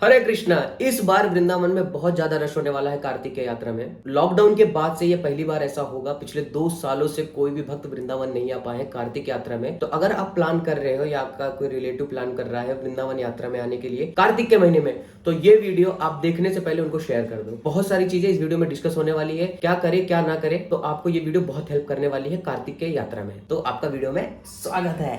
हरे कृष्णा। इस बार वृंदावन में बहुत ज्यादा रश होने वाला है कार्तिकेय यात्रा में। लॉकडाउन के बाद से ये पहली बार ऐसा होगा। पिछले 2 सालों से कोई भी भक्त वृंदावन नहीं आ पाए कार्तिक यात्रा में। तो अगर आप प्लान कर रहे हो या आपका कोई रिलेटिव प्लान कर रहा है वृंदावन यात्रा में आने के लिए कार्तिक के महीने में, तो ये वीडियो आप देखने से पहले उनको शेयर कर दो। बहुत सारी चीजें इस वीडियो में डिस्कस होने वाली है, क्या करे क्या ना करे। तो आपको ये वीडियो बहुत हेल्प करने वाली है कार्तिक के यात्रा में। तो आपका वीडियो में स्वागत है।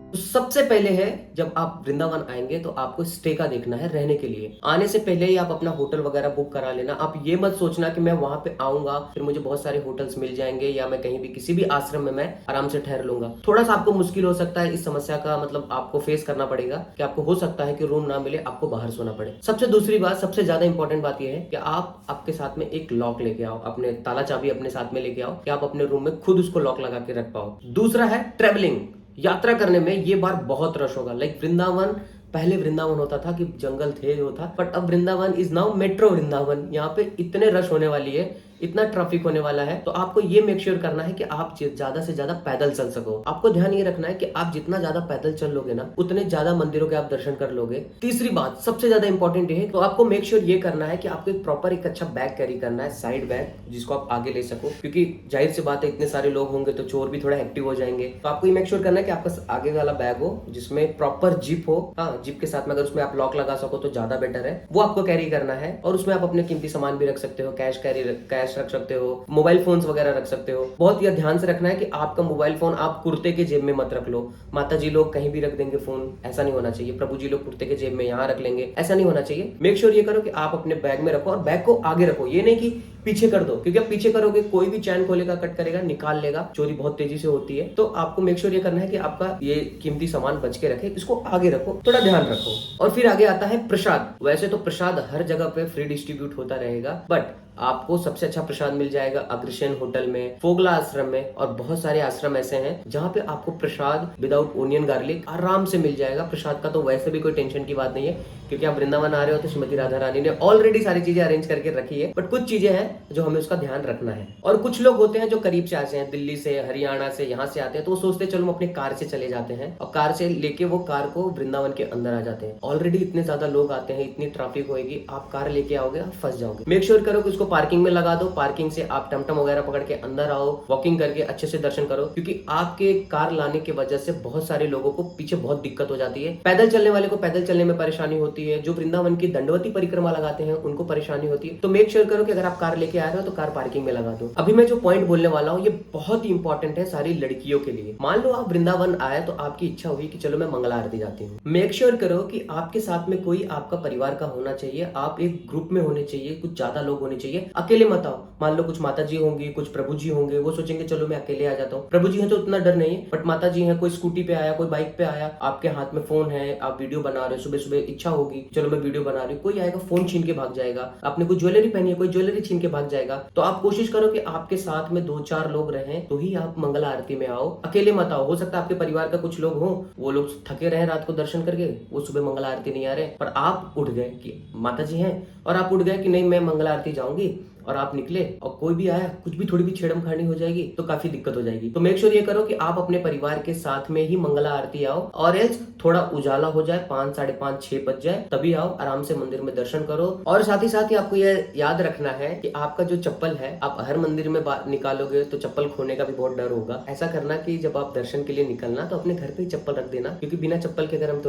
तो सबसे पहले है, जब आप वृंदावन आएंगे तो आपको स्टे का देखना है। रहने के लिए आने से पहले ही आप अपना होटल वगैरह बुक करा लेना। आप ये मत सोचना कि मैं वहां पे आऊंगा फिर मुझे बहुत सारे होटल्स मिल जाएंगे या मैं कहीं भी किसी भी आश्रम में मैं आराम से ठहर लूंगा। थोड़ा सा आपको मुश्किल हो सकता है। इस समस्या का मतलब आपको फेस करना पड़ेगा कि आपको हो सकता है कि रूम ना मिले, आपको बाहर सोना पड़े। सबसे दूसरी बात, सबसे ज्यादा इंपॉर्टेंट बात यह है कि आप आपके साथ में एक लॉक लेके आओ, अपने ताला चाबी अपने साथ में लेके आओ कि आप अपने रूम में खुद उसको लॉक लगा के रख पाओ। दूसरा है ट्रेवलिंग। यात्रा करने में ये बार बहुत रश होगा। लाइक वृंदावन, पहले वृंदावन होता था कि जंगल थे जो था, बट अब Vrindavan is now metro Vrindavan. यहाँ पे इतने रश होने वाली है, इतना ट्रैफिक होने वाला है। तो आपको ये मेक श्योर करना है कि आप ज्यादा से ज्यादा पैदल चल सको। आपको ध्यान ये रखना है कि आप जितना ज्यादा पैदल चल लोगे ना, उतने ज्यादा मंदिरों के आप दर्शन कर लोगे। तीसरी बात सबसे ज्यादा इंपॉर्टेंट है, तो आपको मेक श्योर ये करना है कि आपको एक प्रॉपर एक अच्छा बैग कैरी करना है, साइड बैग, जिसको आप आगे ले सको। क्योंकि जाहिर सी बात है इतने सारे लोग होंगे तो चोर भी थोड़ा एक्टिव हो जाएंगे। तो आपको ये मेक श्योर करना है कि आपका आगे वाला बैग हो जिसमें प्रॉपर जिप हो। हाँ, जिप के साथ में अगर उसमें आप लॉक लगा सको तो ज्यादा बेटर है, वो आपको कैरी करना है। और उसमें आप अपने कीमती सामान भी रख सकते हो, कैश रख सकते हो, मोबाइल फोन्स वगैरह रख सकते हो। बहुत ही ध्यान से रखना है कि आपका मोबाइल फोन आप कुर्ते के जेब में मत रख लो। माता जी लोग कहीं भी रख देंगे फोन, ऐसा नहीं होना चाहिए। प्रभु जी लोग कुर्ते के जेब में यहाँ रख लेंगे, ऐसा नहीं होना चाहिए। मेक श्योर ये करो कि आप अपने बैग में रखो और बैग को आगे रखो। ये नहीं कि पीछे कर दो, क्योंकि आप पीछे करोगे कोई भी चैन खोलेगा, कट करेगा, निकाल लेगा। चोरी बहुत तेजी से होती है। तो आपको मेक श्योर ये करना है कि आपका ये कीमती सामान बच के रखे, इसको आगे रखो, थोड़ा ध्यान रखो। और फिर आगे आता है प्रसाद। वैसे तो प्रसाद हर जगह पे फ्री डिस्ट्रीब्यूट होता रहेगा, बट आपको सबसे अच्छा प्रसाद मिल जाएगा अग्रसेन होटल में, फोगला आश्रम में, और बहुत सारे आश्रम ऐसे हैं जहाँ पे आपको प्रसाद विदाउट ओनियन गार्लिक आराम से मिल जाएगा। प्रसाद का तो वैसे भी कोई टेंशन की बात नहीं है, क्योंकि आप वृंदावन आ रहे हो तो श्रीमती राधा रानी ने ऑलरेडी सारी चीजें अरेंज करके रखी है। बट कुछ चीजें हैं जो हमें उसका ध्यान रखना है। और कुछ लोग होते हैं जो करीब से आते हैं, दिल्ली से, हरियाणा से, यहाँ से आते हैं, तो वो सोचते हैं चलो हम अपनी कार से चले जाते हैं, और कार से लेके वो कार को वृंदावन के अंदर आ जाते हैं। ऑलरेडी इतने ज्यादा लोग आते हैं, इतनी ट्रैफिक होगी, आप कार लेके आओगे आप फंस जाओगे। मेक श्योर करो कि उसको पार्किंग में लगा दो। पार्किंग से आप टमटम वगैरह पकड़ के अंदर आओ, वॉकिंग करके अच्छे से दर्शन करो, क्योंकि आपके कार लाने की वजह से बहुत सारे लोगों को पीछे बहुत दिक्कत हो जाती है। पैदल चलने वाले को पैदल चलने में परेशानी होती है, जो वृंदावन की दंडवती परिक्रमा लगाते हैं उनको परेशानी होती है। तो मेक श्योर करो कि अगर आप कार लेके आ रहे हो तो कार पार्किंग में लगा दो। अभी मैं जो पॉइंट बोलने वाला हूँ ये बहुत ही इंपॉर्टेंट है सारी लड़कियों के लिए। मान लो आप वृंदावन आए तो आपकी इच्छा हुई कि चलो मैं मंगला आरती जाती हूँ। मेक श्योर करो कि आपके साथ में कोई आपका परिवार का होना चाहिए, आप एक ग्रुप में होने चाहिए, कुछ ज्यादा लोग होने चाहिए। अकेले मत आओ। मान लो कुछ माता जी होंगी, कुछ प्रभु जी होंगे, वो सोचेंगे चलो मैं अकेले आ जाता हूँ। प्रभु जी हैं तो उतना डर नहीं है, बट माता जी हैं, कोई स्कूटी पे आया, कोई बाइक पे आया, आपके हाथ में फोन है, आप वीडियो बना रहे हो, सुबह सुबह इच्छा होगी चलो मैं वीडियो बना रही हूँ, कोई आएगा फोन छीन के भाग जाएगा। आपने कोई ज्वेलरी पहनी है, कोई ज्वेलरी छीन के भाग जाएगा। तो आप कोशिश करो कि आपके साथ में 2-4 लोग रहें तो ही आप मंगला आरती में आओ। अकेले मत आओ। हो सकता है आपके परिवार का कुछ लोग हो, वो लोग थके रहे रात को दर्शन करके, वो सुबह मंगला आरती नहीं आ रहे, पर आप उठ गए कि माता जी हैं, और आप उठ गए कि नहीं मैं मंगला आरती जाऊंगी, और आप निकले और कोई भी आया, कुछ भी थोड़ी भी छेड़म-खानी हो जाएगी तो काफी दिक्कत हो जाएगी। तो मेक श्योर ये करो कि आप अपने परिवार के साथ में ही मंगला आरती आओ, और एल्स थोड़ा उजाला हो जाए, 5, 5:30, 6 बज जाए, तभी आओ, आराम से मंदिर में दर्शन करो। और साथ ही आपको यह याद रखना है कि आपका जो चप्पल है, आप हर मंदिर में निकालोगे तो चप्पल खोने का भी बहुत डर होगा। ऐसा करना कि जब आप दर्शन के लिए निकलना तो अपने घर पे ही चप्पल रख देना, क्योंकि बिना चप्पल के अगर हम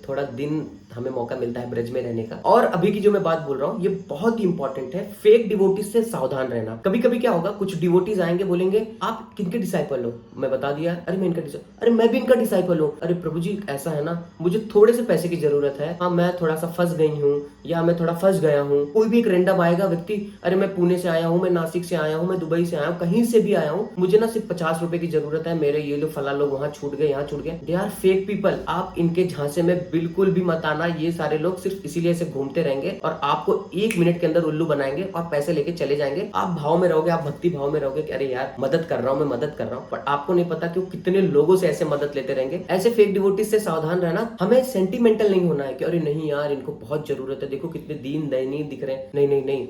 थोड़ा दिन हमें मौका मिलता है ब्रज में रहने का। और अभी की जो मैं बात बोल रहा हूँ ये बहुत ही इंपॉर्टेंट है, फेक डिवोटीज से सावधान रहना। कभी कभी क्या होगा, कुछ डिवोटीज आएंगे, बोलेंगे आप किनके डिसाइपल हो। मैं बता दिया, अरे मैं इनका डिसाइपल, अरे मैं भी इनका डिसाइपल हूँ। अरे प्रभु जी ऐसा है ना, मुझे थोड़े से पैसे की जरूरत है, हाँ मैं थोड़ा सा फंस गई हूँ, या मैं थोड़ा फंस गया हूँ। कोई भी एक रैंडम आएगा व्यक्ति, अरे मैं पुणे से आया हूँ, मैं नासिक से आया हूँ, मैं दुबई से आया हूँ, कहीं से भी आया हूँ, मुझे ना सिर्फ 50 रुपए की जरूरत है, मेरे ये लोग फला लोग वहां छूट गए, यहाँ छूट गए। They are fake people. आप इनके झांसे में बिल्कुल भी मत आना। ये सारे लोग सिर्फ इसीलिए से घूमते रहेंगे और आपको 1 मिनट के अंदर उल्लू बनाएंगे और पैसे लेके चले जाएंगे, आप भाव में रहोगे, आप भक्ति भाव में रहोगे कि अरे यार मदद कर रहा हूँ, मैं मदद कर रहा हूँ, पर आपको नहीं पता कि वो कितने लोगों से ऐसे मदद लेते रहेंगे। ऐसे फेक डिवोटीज से सावधान रहना। हमें सेंटिमेंटल नहीं होना है कि अरे नहीं यार इनको बहुत जरूरत है, देखो कितने दीन दयनीय दिख रहे हैं। नहीं नहीं नहीं,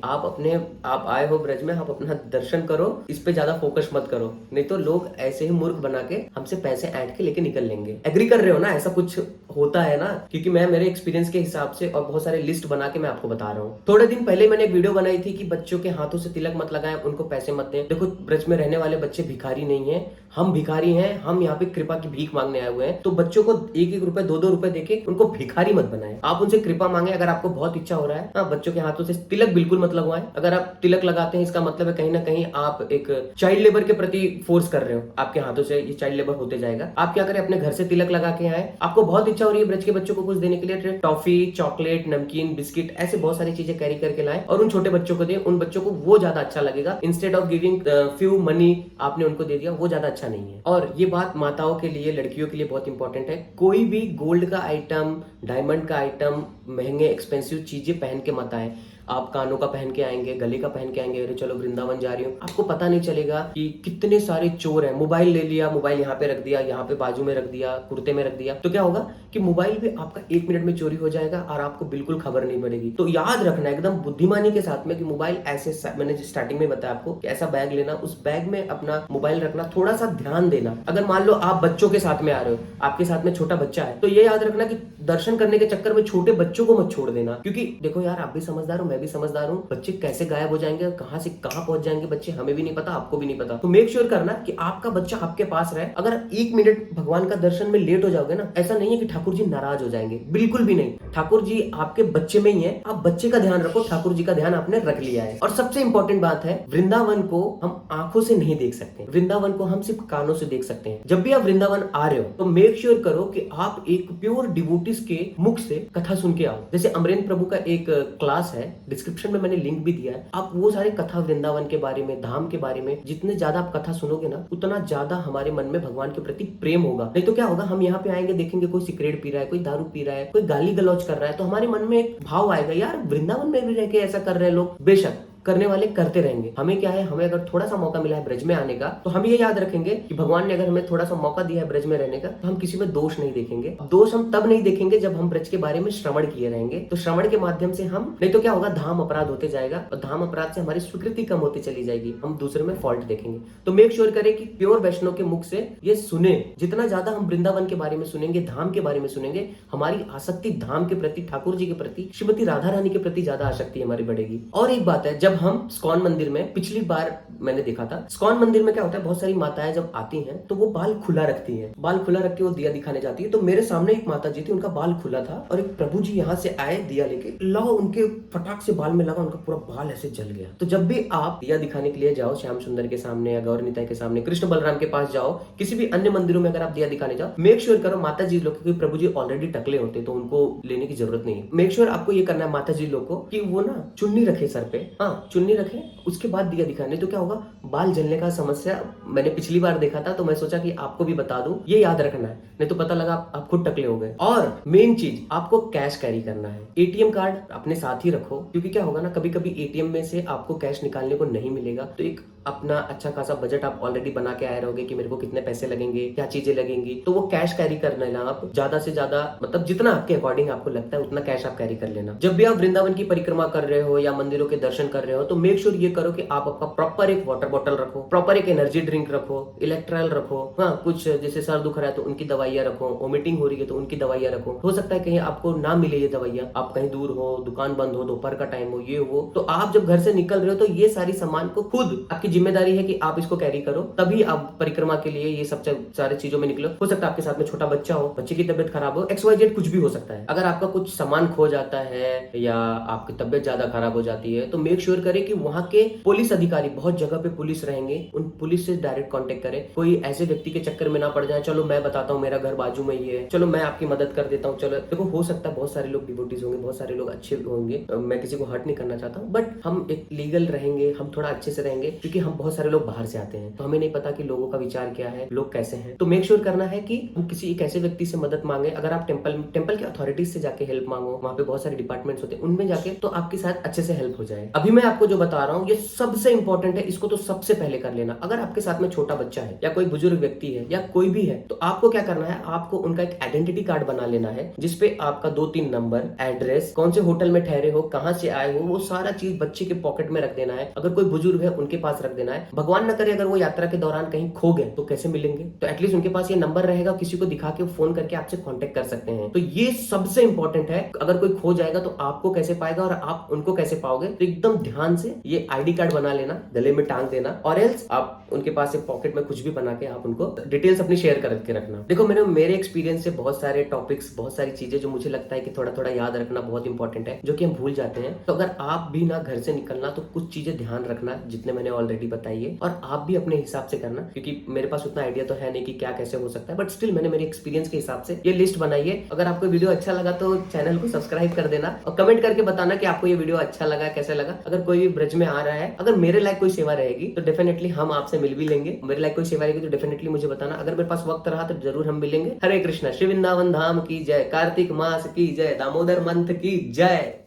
आप आए हो ब्रज में, आप अपना दर्शन करो, इस पे ज्यादा फोकस मत करो, नहीं तो लोग ऐसे ही मूर्ख बना के हमसे पैसे ऐंठ के लेके निकल लेंगे। एग्री कर रहे हो ना, ऐसा कुछ होता है ना, क्योंकि मैं मेरे एक्सपीरियंस के हिसाब से और बहुत सारे लिस्ट बना के मैं आपको बता रहा हूँ। थोड़े दिन पहले मैंने एक वीडियो बनाई थी कि बच्चों के हाथों से तिलक मत लगाएं, उनको पैसे मत दें। देखो ब्रज में रहने वाले बच्चे भिखारी नहीं है, हम भिखारी हैं, हम यहाँ पे कृपा की भीख मांगने आए हुए हैं। तो बच्चों को 1-1 रुपए 2-2 रुपए देके उनको भिखारी मत बनाएं, आप उनसे कृपा मांगे। अगर आपको बहुत इच्छा हो रहा है, हाँ, बच्चों के हाथों से तिलक बिल्कुल मत लगवाएं। अगर आप तिलक लगाते हैं इसका मतलब है कहीं ना कहीं आप एक चाइल्ड लेबर के प्रति फोर्स कर रहे हो, आपके हाथों से ये चाइल्ड लेबर होते जाएगा। आप क्या करें, अपने घर से तिलक लगा के आए, आपको बहुत इच्छा हो रही है ब्रज के बच्चों को कुछ देने के लिए, टॉफी, चॉकलेट, नमकीन, बिस्किट, ऐसे बहुत सारी चीजें कैरी करके लाए और उन छोटे बच्चों को दें। उन बच्चों को वो ज्यादा अच्छा लगेगा, instead of giving few money आपने उनको दे दिया, वो ज्यादा अच्छा नहीं है। और ये बात माताओं के लिए, लड़कियों के लिए बहुत इंपॉर्टेंट है। कोई भी गोल्ड का आइटम, डायमंड का आइटम, महंगे एक्सपेंसिव चीजें पहन के मत आए। आप कानों का पहन के आएंगे, गले का पहन के आएंगे, अरे चलो वृंदावन जा रही हूँ, आपको पता नहीं चलेगा कि कितने सारे चोर हैं। मोबाइल ले लिया, मोबाइल यहाँ पे रख दिया, यहाँ पे बाजू में रख दिया, कुर्ते में रख दिया, तो क्या होगा कि मोबाइल भी आपका 1 मिनट में चोरी हो जाएगा और आपको बिल्कुल खबर नहीं पड़ेगी। तो याद रखना एकदम बुद्धिमानी के साथ में कि मोबाइल ऐसे, मैंने स्टार्टिंग में बताया आपको कि ऐसा बैग लेना, उस बैग में अपना मोबाइल रखना, थोड़ा सा ध्यान देना। अगर मान लो आप बच्चों के साथ में आ रहे हो, आपके साथ में छोटा बच्चा है, तो ये याद रखना कि दर्शन करने के चक्कर में छोटे बच्चों को मत छोड़ देना। क्योंकि देखो यार, आप भी समझदार हो, मैं भी समझदार हूँ, बच्चे कैसे गायब हो जाएंगे, कहां से कहां पहुंच जाएंगे बच्चे, हमें भी नहीं पता, आपको भी नहीं पता। तो मेक श्योर करना कि आपका बच्चा आपके पास रहे। अगर 1 मिनट भगवान का दर्शन में लेट हो जाओगे ना, ऐसा नहीं है कि ठाकुर जी नाराज हो जाएंगे, बिल्कुल भी नहीं। ठाकुर जी आपके बच्चे में ही है, आप बच्चे का ध्यान रखो, ठाकुर जी का ध्यान आपने रख लिया है। और सबसे इंपॉर्टेंट बात है, वृंदावन को हम आंखों से नहीं देख सकते, वृंदावन को हम सिर्फ कानों से देख सकते हैं। जब भी आप वृंदावन आ रहे हो तो मेक श्योर करो कि आप एक प्योर डिवोटिस के मुख से कथा सुन के आओ। जैसे अमरेंद्र प्रभु का एक क्लास है, डिस्क्रिप्शन में मैंने लिंक भी दिया है, आप वो सारे कथा वृंदावन के बारे में, धाम के बारे में, जितने ज्यादा आप कथा सुनोगे ना, उतना ज्यादा हमारे मन में भगवान के प्रति प्रेम होगा। नहीं तो क्या होगा, हम यहाँ पे आएंगे, देखेंगे कोई सिगरेट पी रहा है, कोई दारू पी रहा है, कोई गाली गलौज कर रहा है, तो हमारे मन में एक भाव आएगा, यार वृंदावन में भी रह के ऐसा कर रहे हैं लोग। बेशक करने वाले करते रहेंगे, हमें क्या है, हमें अगर थोड़ा सा मौका मिला है ब्रज में आने का, तो हम ये याद रखेंगे कि भगवान ने अगर हमें थोड़ा सा मौका दिया है ब्रज में रहने का, तो हम किसी में दोष नहीं देखेंगे। दोष हम तब नहीं देखेंगे जब हम ब्रज के बारे में श्रवण किए रहेंगे। तो श्रवण के माध्यम से हम, नहीं तो क्या होगा, धाम अपराध होते जाएगा और धाम अपराध से हमारी स्वीकृति कम होती चली जाएगी, हम दूसरे में फॉल्ट देखेंगे। तो मेक श्योर करें कि प्योर वैष्णव के मुख से ये सुने। जितना ज्यादा हम वृंदावन के बारे में सुनेंगे, धाम के बारे में सुनेंगे, हमारी आसक्ति धाम के प्रति, ठाकुर जी के प्रति, श्रीमती राधा रानी के प्रति ज्यादा आसक्ति हमारी बढ़ेगी। और एक बात है, जब हम स्कॉन मंदिर में, पिछली बार मैंने देखा था, स्कॉन मंदिर में क्या होता है, बहुत सारी माताएं जब आती हैं तो वो बाल खुला रखती हैं, बाल खुला रख के वो दिया दिखाने जाती है। तो मेरे सामने एक माता जी थी, उनका बाल खुला था और एक प्रभु जी यहाँ से आए दिया लेके, लाओ उनके फटाक से बाल में लगा, उनका पूरा बाल ऐसे जल गया। तो जब भी आप दिया दिखाने के लिए जाओ, श्याम सुंदर के सामने या गौर निताई के सामने, कृष्ण बलराम के पास जाओ, किसी भी अन्य मंदिरों में अगर आप दिया दिखाने जाओ, मेक श्योर करो माता जी लोग, क्योंकि प्रभु जी ऑलरेडी टकले होते तो उनको लेने की जरूरत नहीं है। मेक श्योर आपको ये करना है माता जी लोग को कि वो ना चुन्नी रखे सर पे, हाँ चुन्नी रखे, उसके बाद दिया दिखाने। तो क्या होगा, बाल जलने का समस्या मैंने पिछली बार देखा था, तो मैं सोचा कि आपको भी बता दूं, ये याद रखना है, नहीं तो पता लगा आप खुद टकले हो गए। और मेन चीज, आपको कैश कैरी करना है, एटीएम कार्ड अपने साथ ही रखो, क्योंकि क्या होगा ना, कभी कभी एटीएम में से आपको कैश निकालने को नहीं मिलेगा, तो एक अपना अच्छा खासा बजट आप ऑलरेडी बना के आए रहोगे कि मेरे को कितने पैसे लगेंगे, क्या चीजें लगेंगी, तो वो कैश कैरी करना है। आप ज्यादा से ज्यादा, मतलब जितना आपके अकॉर्डिंग आपको लगता है उतना कैश आप कैरी कर लेना। जब भी आप वृंदावन की परिक्रमा कर रहे हो या मंदिरों के दर्शन कर रहे हो, तो मेक श्योर ये करो कि आप आपका प्रॉपर एक वाटर बॉटल रखो, प्रॉपर एक एनर्जी ड्रिंक रखो, इलेक्ट्रॉल रखो, हाँ कुछ जैसे सर दुख रहा है तो उनकी दवाइयां रखो, वोमिटिंग हो रही है तो उनकी दवाइयां रखो। हो सकता है कहीं आपको ना मिले ये दवाइयां, आप कहीं दूर हो, दुकान बंद हो, दोपहर का टाइम हो, ये हो, तो आप जब घर से निकल रहे हो तो ये सारी सामान को खुद आपकी जिम्मेदारी है कि आप इसको कैरी करो, तभी आप परिक्रमा के लिए ये सब सारे चीजों में निकलो। हो सकता है आपके साथ में छोटा बच्चा हो, बच्चे की तबियत खराब हो, XYZ कुछ भी हो सकता है। अगर आपका कुछ सामान खो जाता है या आपकी तबियत ज्यादा खराब हो जाती है, तो मेक श्योर करें कि वहाँ के पुलिस अधिकारी, बहुत जगह पे पुलिस रहेंगे, उन पुलिस से डायरेक्ट कांटेक्ट करें। कोई ऐसे व्यक्ति के चक्कर में ना पड़ जाए, चलो मैं बताता हूँ, मेरा घर बाजू में ही है, चलो मैं आपकी मदद कर देता हूँ। चलो देखो, हो सकता है बहुत सारे लोग डिवोटीज होंगे, बहुत सारे लोग अच्छे होंगे, मैं किसी को हर्ट नहीं करना चाहता हूँ, बट हम एक लीगल रहेंगे, हम थोड़ा अच्छे से रहेंगे, क्योंकि हम बहुत सारे लोग बाहर से आते हैं, तो हमें नहीं पता कि लोगों का विचार क्या है, लोग कैसे हैं। तो मेक श्योर करना है कि हम किसी एक ऐसे व्यक्ति से मदद मांगे। अगर आप टेम्पल के अथॉरिटीज से जाके हेल्प मांगो, वहां पे बहुत सारे डिपार्टमेंट्स होते हैं, उनमें जाके तो आपके साथ अच्छे से हेल्प हो जाए। अभी मैं आपको जो बता रहा हूँ ये सबसे इंपॉर्टेंट है, इसको तो सबसे पहले कर लेना। अगर आपके साथ में छोटा बच्चा है या कोई बुजुर्ग व्यक्ति है या कोई भी है, तो आपको क्या करना है, आपको उनका एक आइडेंटिटी कार्ड बना लेना है, जिसपे आपका 2-3 नंबर, एड्रेस, कौन से होटल में ठहरे हो, कहां से आए हो, वो सारा चीज बच्चे के पॉकेट में रख देना है। अगर कोई बुजुर्ग है उनके पास रख देना है। भगवान न करे अगर वो यात्रा के दौरान कहीं खो गए तो कैसे मिलेंगे, तो एटलीस्ट उनके पास ये नंबर रहेगा, किसी को दिखा के फोन करके आपसे कांटेक्ट कर सकते हैं। तो ये सबसे इंपॉर्टेंट है। अगर कोई खो जाएगा तो आपको कैसे पाएगा और आप उनको कैसे पाओगे, तो एकदम ध्यान से ये आईडी कार्ड बना लेना, गले में टांग देना, और एल्स आप उनके पास से पॉकेट में कुछ भी बना के आप उनको डिटेल्स अपनी शेयर करके रखना। देखो मेरे एक्सपीरियंस से बहुत सारे टॉपिक्स, बहुत सारी चीजें जो मुझे लगता है कि थोड़ा थोड़ा याद रखना बहुत इंपॉर्टेंट है, जो कि हम भूल जाते हैं। तो अगर आप भी ना घर से निकलना तो कुछ चीजें ध्यान रखना, जितने मैंने ऑलरेडी बताई है, और आप भी अपने हिसाब से करना, क्योंकि मेरे पास उतना आइडिया तो है नहीं कि क्या कैसे हो सकता है, बट स्टिल मैंने मेरे एक्सपीरियंस के हिसाब से ये लिस्ट बनाई है। अगर आपको वीडियो अच्छा लगा तो चैनल को सब्सक्राइब कर देना और कमेंट करके बताना कि आपको ये वीडियो अच्छा लगा, कैसे लगा। अगर कोई भी ब्रज में आ रहा है, अगर मेरे लायक कोई सेवा रहेगी तो डेफिनेटली हम आपसे मिल भी लेंगे। मेरे लायक कोई सेवा रहेगी तो डेफिनेटली मुझे बताना। अगर मेरे पास वक्त रहा तो जरूर हम मिलेंगे। हरे कृष्णा। श्री वृंदावन धाम की जय, कार्तिक मास की जय, दामोदर मंथ की जय।